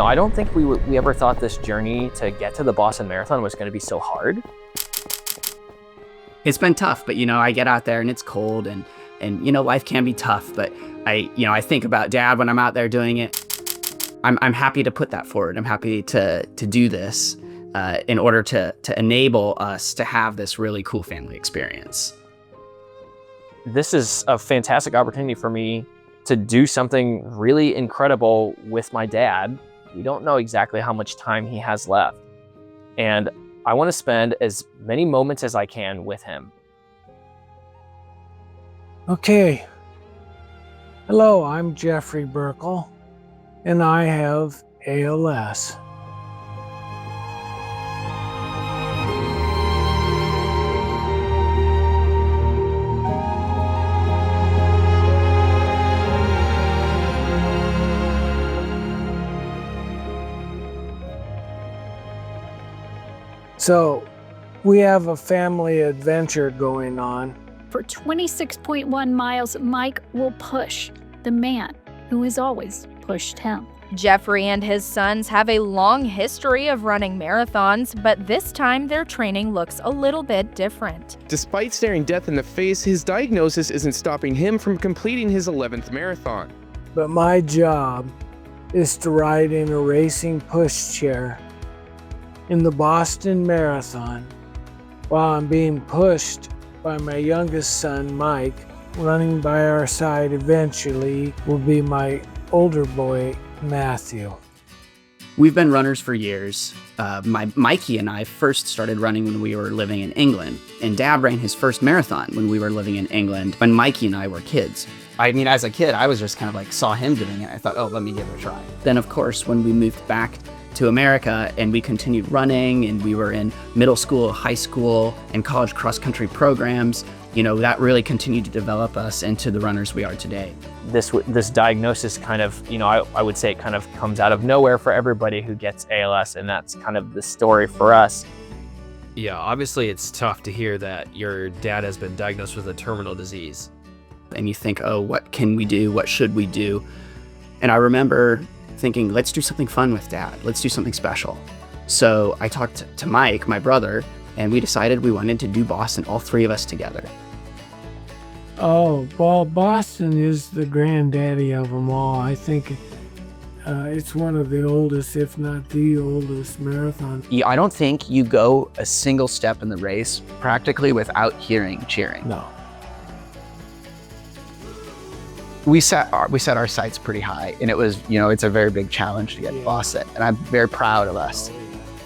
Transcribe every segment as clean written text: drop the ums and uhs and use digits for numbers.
I don't think we ever thought this journey to get to the Boston Marathon was going to be so hard. It's been tough, but I get out there and it's cold and life can be tough, but I think about Dad when I'm out there doing it. I'm happy to put that forward. I'm happy to do this in order to enable us to have this really cool family experience. This is a fantastic opportunity for me to do something really incredible with my dad. We don't know exactly how much time he has left. And I want to spend as many moments as I can with him. Okay. Hello, I'm Jeffrey Birkel, and I have ALS. So, we have a family adventure going on. For 26.1 miles, Mike will push the man who has always pushed him. Jeffrey and his sons have a long history of running marathons, but this time their training looks a little bit different. Despite staring death in the face, his diagnosis isn't stopping him from completing his 11th marathon. But my job is to ride in a racing pushchair in the Boston Marathon while I'm being pushed by my youngest son, Mike. Running by our side eventually will be my older boy, Matthew. We've been runners for years. Mikey and I first started running when we were living in England, and Dad ran his first marathon when we were living in England when Mikey and I were kids. As a kid, I was just kind of saw him doing it. I thought, oh, let me give it a try. Then, of course, when we moved back to America and we continued running and we were in middle school, high school, and college cross-country programs, that really continued to develop us into the runners we are today. This diagnosis kind of, I would say it kind of comes out of nowhere for everybody who gets ALS, and that's kind of the story for us. Yeah, obviously it's tough to hear that your dad has been diagnosed with a terminal disease. And you think, oh, what can we do? What should we do? And I remember thinking, let's do something fun with Dad. Let's do something special. So I talked to Mike, my brother, and we decided we wanted to do Boston, all three of us together. Oh, well, Boston is the granddaddy of them all. I think it's one of the oldest, if not the oldest, marathon. I don't think you go a single step in the race practically without hearing cheering. No. We set our sights pretty high, and it was, it's a very big challenge to get to Boston, and I'm very proud of us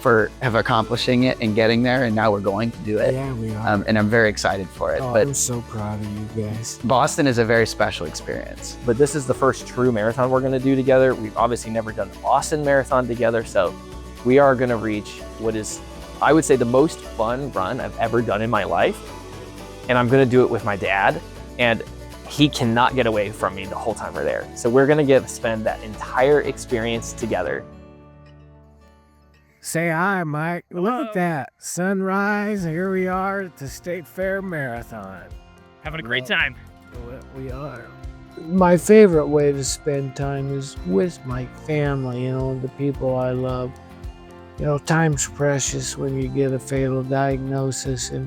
for accomplishing it and getting there, and now we're going to do it. Yeah, we are. And I'm very excited for it. But I'm so proud of you guys. Boston is a very special experience. But this is the first true marathon we're going to do together. We've obviously never done the Boston Marathon together, so we are going to reach what is, I would say, the most fun run I've ever done in my life. And I'm going to do it with my dad, and he cannot get away from me the whole time we're there. So we're going to spend that entire experience together. Say hi, Mike. Look at that. Sunrise. Here we are at the State Fair Marathon. Having a great time. We are. My favorite way to spend time is with my family, the people I love. Time's precious when you get a fatal diagnosis and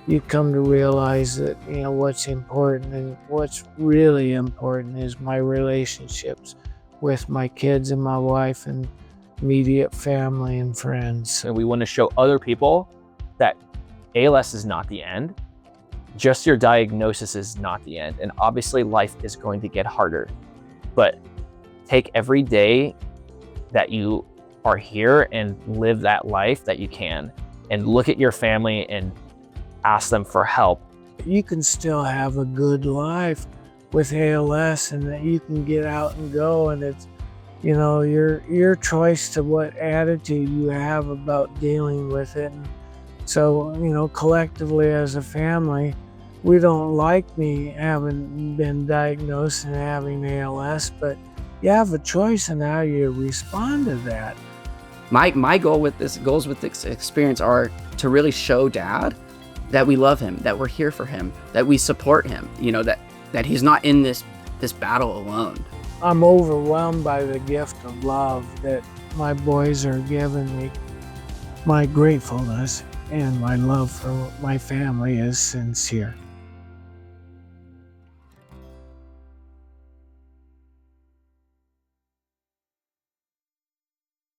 you come to realize that, what's important, and what's really important is my relationships with my kids and my wife and immediate family and friends. And we want to show other people that ALS is not the end. Just your diagnosis is not the end. And obviously life is going to get harder, but take every day that you are here and live that life that you can, and look at your family and ask them for help. You can still have a good life with ALS, and that you can get out and go, and it's your choice to what attitude you have about dealing with it. So, collectively as a family, we don't like me having been diagnosed and having ALS, but you have a choice in how you respond to that. My goals with this experience are to really show Dad that we love him, that we're here for him, that we support him, that he's not in this battle alone. I'm overwhelmed by the gift of love that my boys are giving me. My gratefulness and my love for my family is sincere.